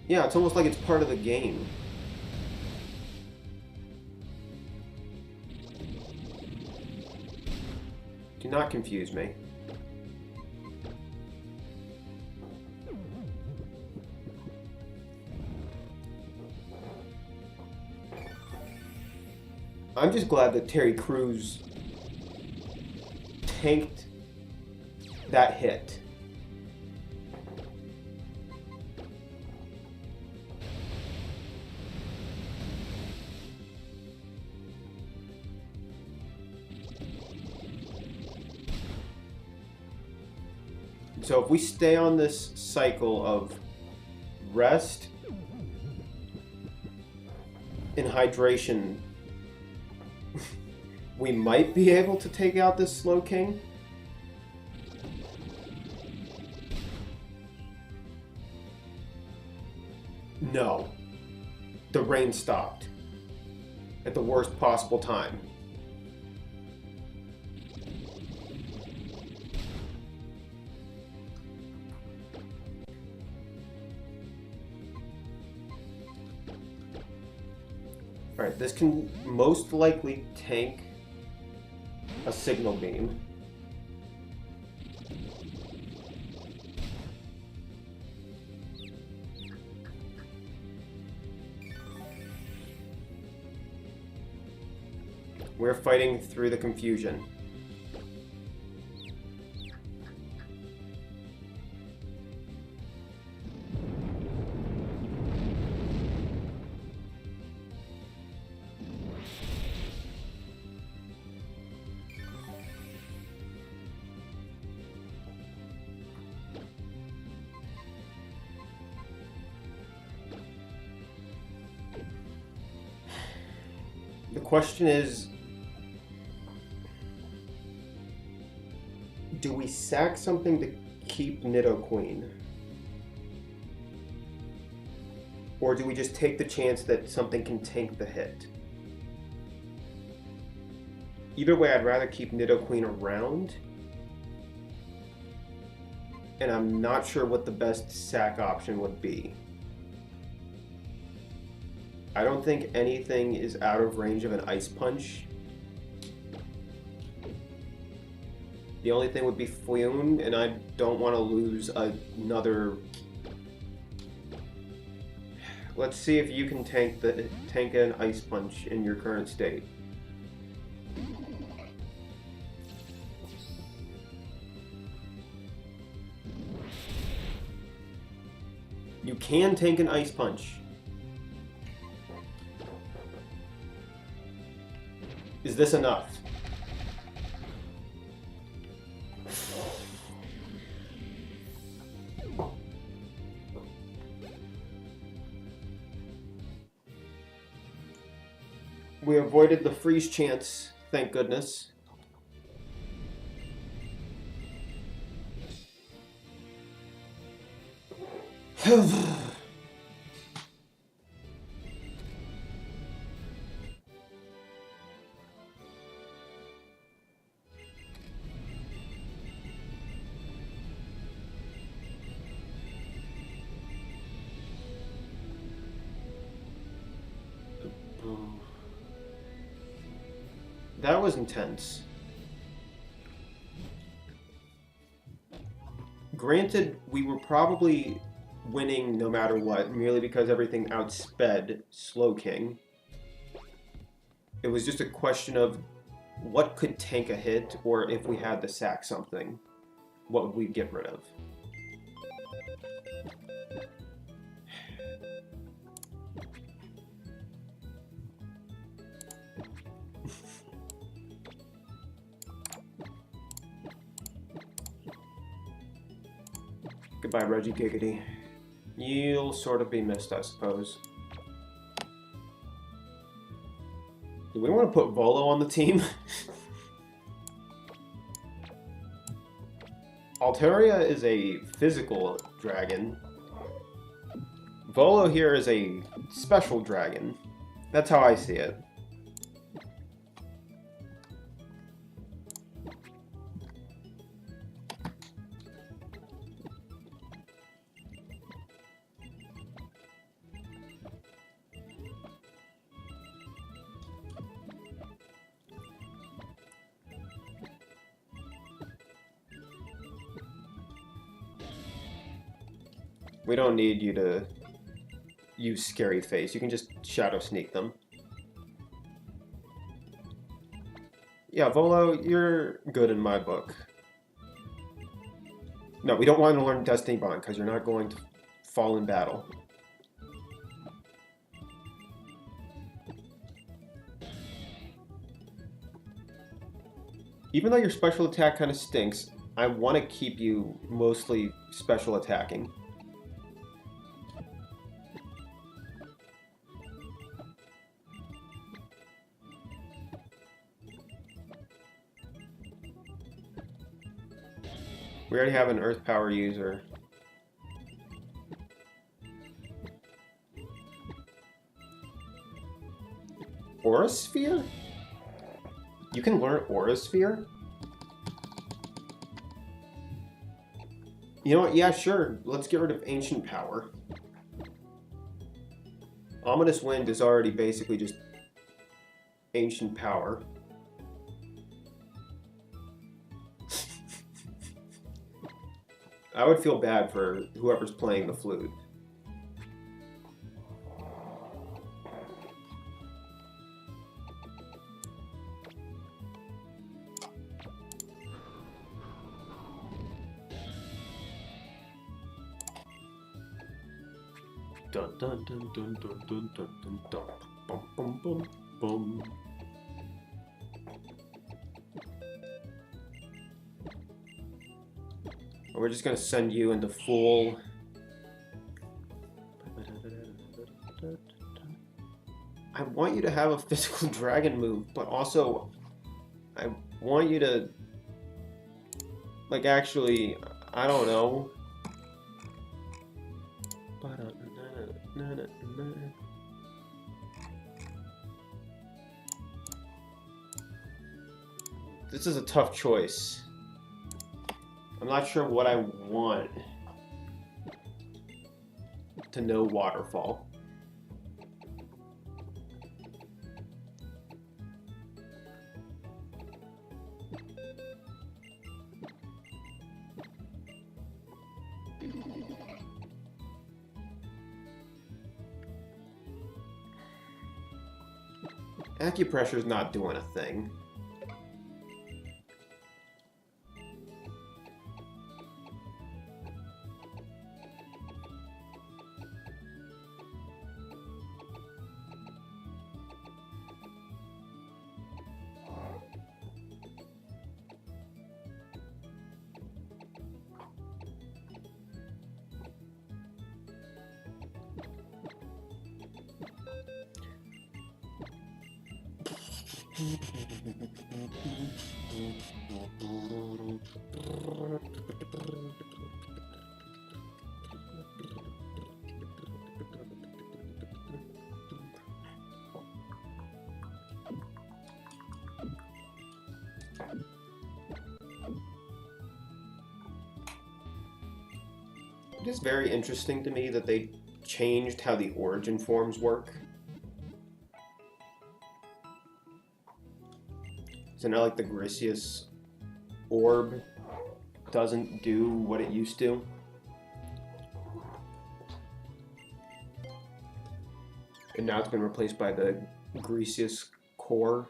Yeah, it's almost like it's part of the game. Do not confuse me. I'm just glad that Terry Crews tanked that hit. So if we stay on this cycle of rest and hydration, we might be able to take out this Slow King. No. The rain stopped. At the worst possible time. Alright, this can most likely tank a signal beam. We're fighting through the confusion. The question is, do we sack something to keep Nidoqueen? Or do we just take the chance that something can tank the hit? Either way, I'd rather keep Nidoqueen around. And I'm not sure what the best sack option would be. I don't think anything is out of range of an Ice Punch. The only thing would be Flume, and I don't want to lose another... Let's see if you can tank an Ice Punch in your current state. You can tank an Ice Punch. Is this enough? We avoided the freeze chance, thank goodness. That was intense. Granted, we were probably winning no matter what, merely because everything outsped Slowking. It was just a question of what could tank a hit, or if we had to sack something, what would we get rid of? Goodbye, Reggie Giggity. You'll sort of be missed, I suppose. Do we want to put Volo on the team? Altaria is a physical dragon. Volo here is a special dragon. That's how I see it. We don't need you to use Scary Face. You can just Shadow Sneak them. Yeah, Volo, you're good in my book. No, we don't want to learn Destiny Bond, because you're not going to fall in battle. Even though your special attack kind of stinks, I want to keep you mostly special attacking. We already have an Earth Power user. Aura Sphere? You can learn Aura Sphere? You know what? Yeah, sure. Let's get rid of Ancient Power. Ominous Wind is already basically just Ancient Power. I would feel bad for whoever's playing the flute. Dun dun dun dun dun dun dun dun dun bum bum bum bum. We're just gonna send you into full. I want you to have a physical dragon move, but also I want you to, like, actually, I don't know. This is a tough choice. I'm not sure what I want to know Waterfall. Acupressure's not doing a thing. It is very interesting to me that they changed how the origin forms work. So now, like, the Grisius orb doesn't do what it used to. And now it's been replaced by the greasiest core.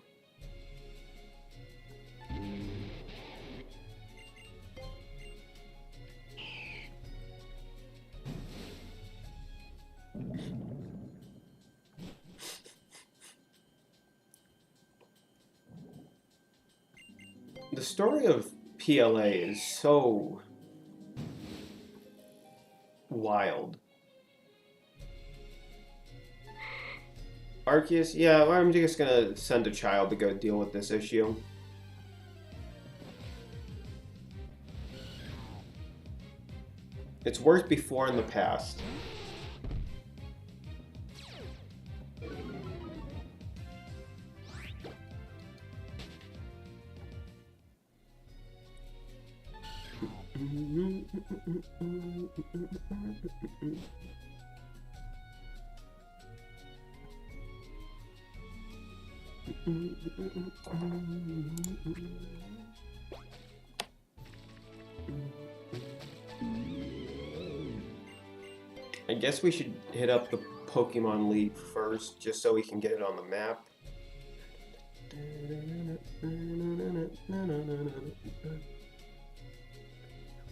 The story of PLA is so wild. Arceus, yeah, I'm just gonna send a child to go deal with this issue. It's worked before in the past. I guess we should hit up the Pokemon League first, just so we can get it on the map.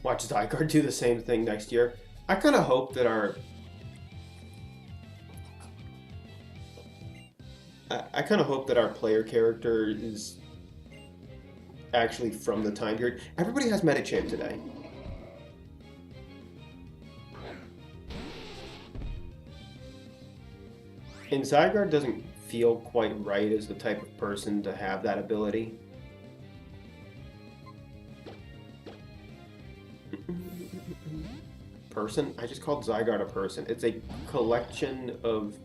Watch Zygarde do the same thing next year. I kind of hope that our... I kind of hope that our player character is actually from the time period. Everybody has Medicham today. And Zygarde doesn't feel quite right as the type of person to have that ability. Person? I just called Zygarde a person. It's a collection of...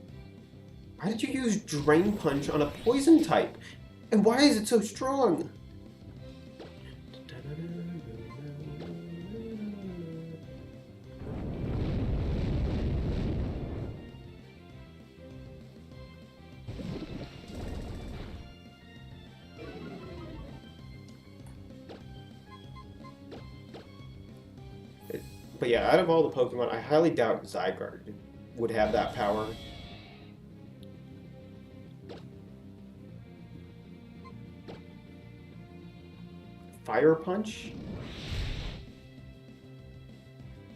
Why did you use Drain Punch on a poison type? And why is it so strong? But yeah, out of all the Pokemon, I highly doubt Zygarde would have that power. Fire Punch?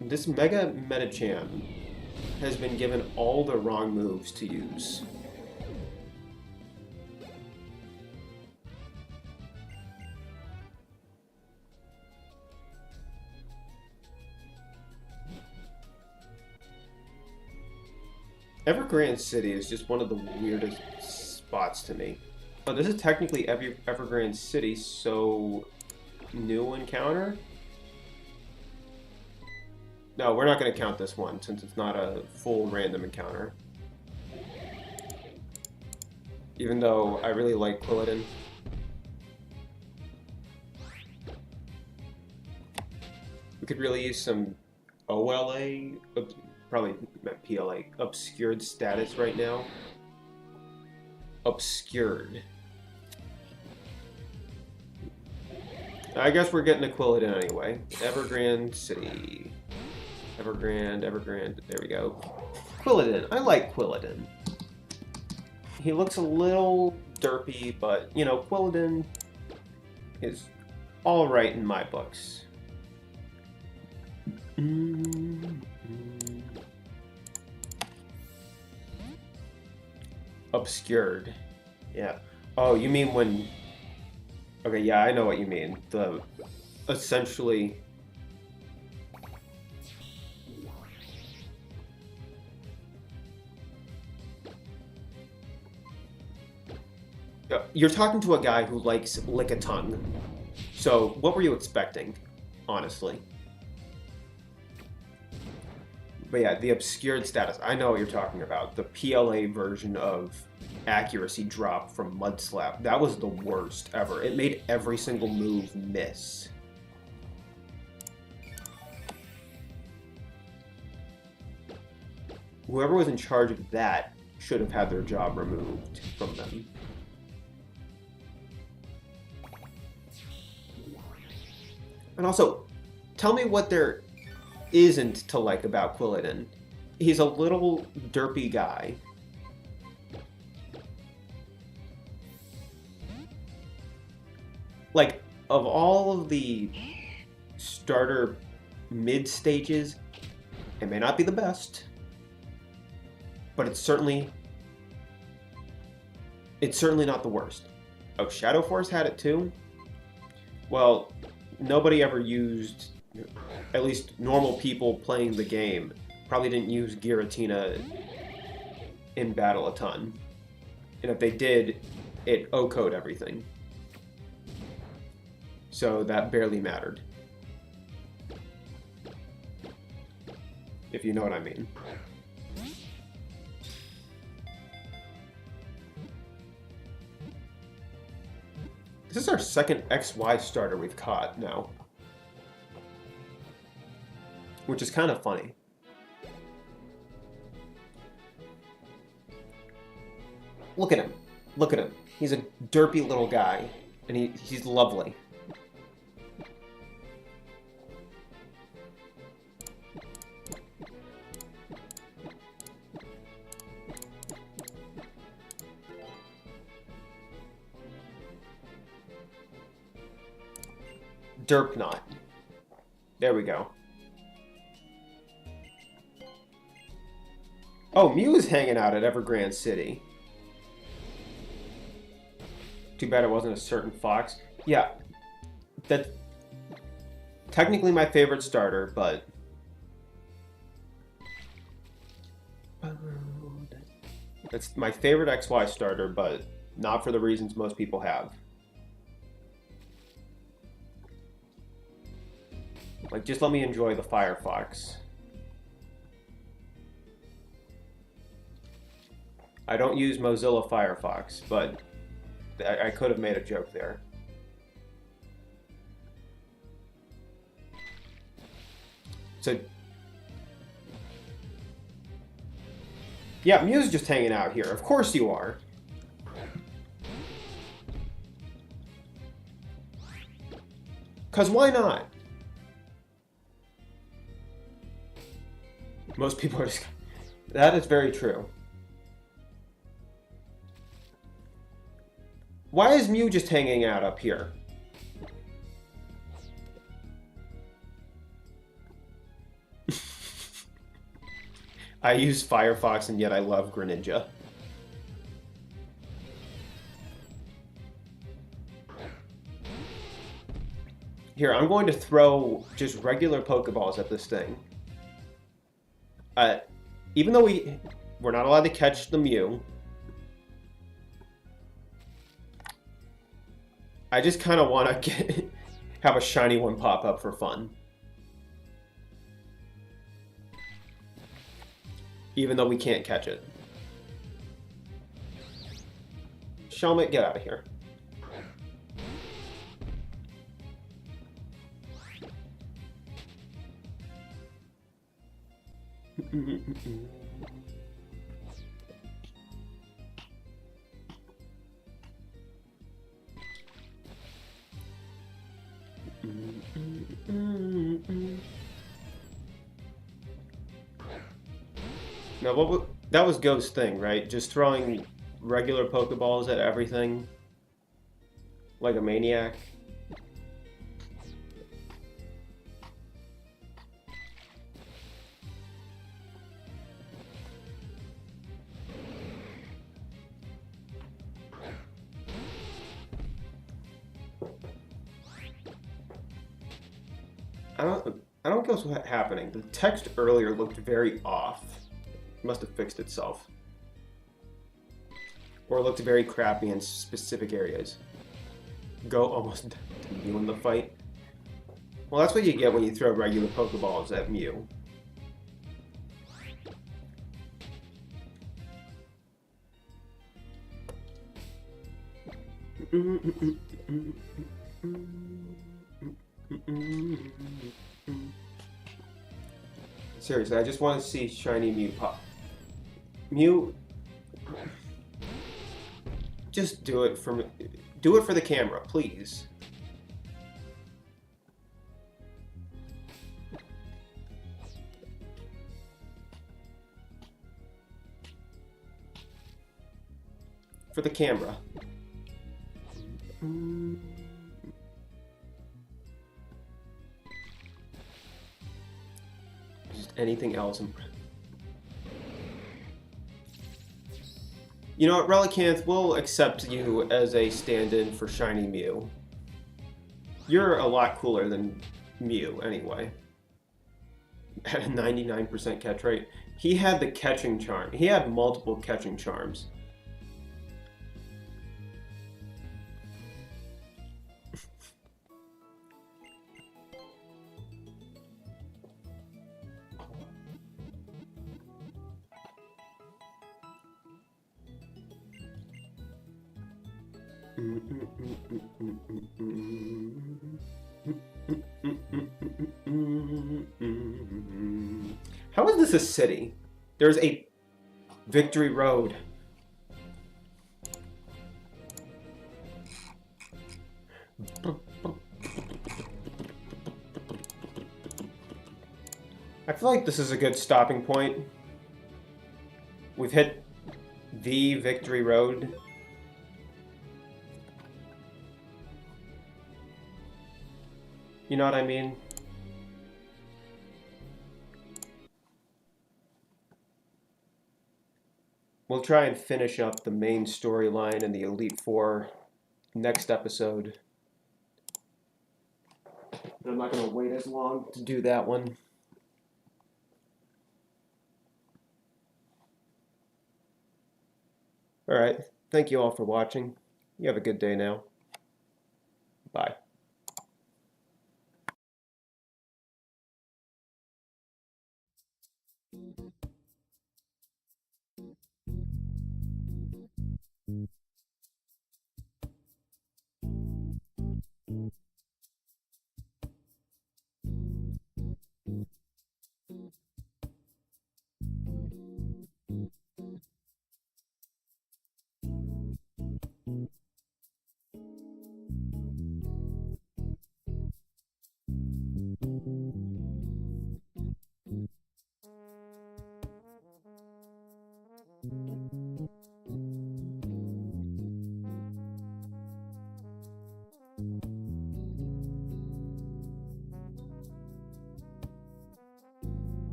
This Mega Medicham has been given all the wrong moves to use. Evergrande City is just one of the weirdest spots to me. Oh, this is technically Evergrande City, so new encounter? No, we're not going to count this one since it's not a full random encounter. Even though I really like Quilladin. We could really use some OLA, probably meant PLA, obscured status right now. Obscured. I guess we're getting a Quilladin anyway. Evergrande City. Evergrande, there we go. Quilladin, I like Quilladin. He looks a little derpy, but, you know, Quilladin is alright in my books. Obscured. Yeah. Oh, you mean when... Okay, yeah, I know what you mean. The... Essentially... You're talking to a guy who likes Lick-a-Tongue. So, what were you expecting, honestly? But yeah, the obscured status. I know what you're talking about. The PLA version of accuracy drop from Mud Slap. That was the worst ever. It made every single move miss. Whoever was in charge of that should have had their job removed from them. And also, tell me what there isn't to like about Quilladin. He's a little derpy guy. Like, of all of the starter mid stages, it may not be the best, but it's certainly not the worst. Oh, Shadow Force had it too? Well, nobody ever used, at least normal people playing the game, probably didn't use Giratina in battle a ton. And if they did, it O-code everything. So that barely mattered. If you know what I mean. This is our second XY starter we've caught now. Which is kind of funny. Look at him. Look at him. He's a derpy little guy. And he's lovely. Derp knot. There we go. Oh, Mew is hanging out at Evergrande City. Too bad it wasn't a certain fox. Yeah, that's technically my favorite starter, but it's my favorite XY starter, but not for the reasons most people have. Like, just let me enjoy the Firefox. I don't use Mozilla Firefox, but I could have made a joke there. So, yeah, Mew's just hanging out here. Of course you are. Because why not? Most people are just... That is very true. Why is Mew just hanging out up here? I use Firefox and yet I love Greninja. Here, I'm going to throw just regular Pokeballs at this thing. Even though we're not allowed to catch the Mew, I just kind of want to have a shiny one pop up for fun. Even though we can't catch it. Shelmet, get out of here. Now, that was Ghost's thing, right? Just throwing regular Pokeballs at everything like a maniac. I don't guess what's happening. The text earlier looked very off. It must have fixed itself. Or it looked very crappy in specific areas. Go almost to Mew in the fight. Well, that's what you get when you throw regular Pokeballs at Mew. Seriously, I just want to see shiny Mew pop. Mew, just do it for me. Do it for the camera, please. for the camera. Just anything else. You know what, Relicanth, we'll accept you as a stand-in for Shiny Mew. You're a lot cooler than Mew, anyway. At a 99% catch rate. He had the catching charm. He had multiple catching charms. How is this a city? There's a Victory Road. I feel like this is a good stopping point. We've hit the Victory Road. You know what I mean? We'll try and finish up the main storyline in the Elite Four next episode. But I'm not going to wait as long to do that one. Alright, thank you all for watching. You have a good day now. Bye.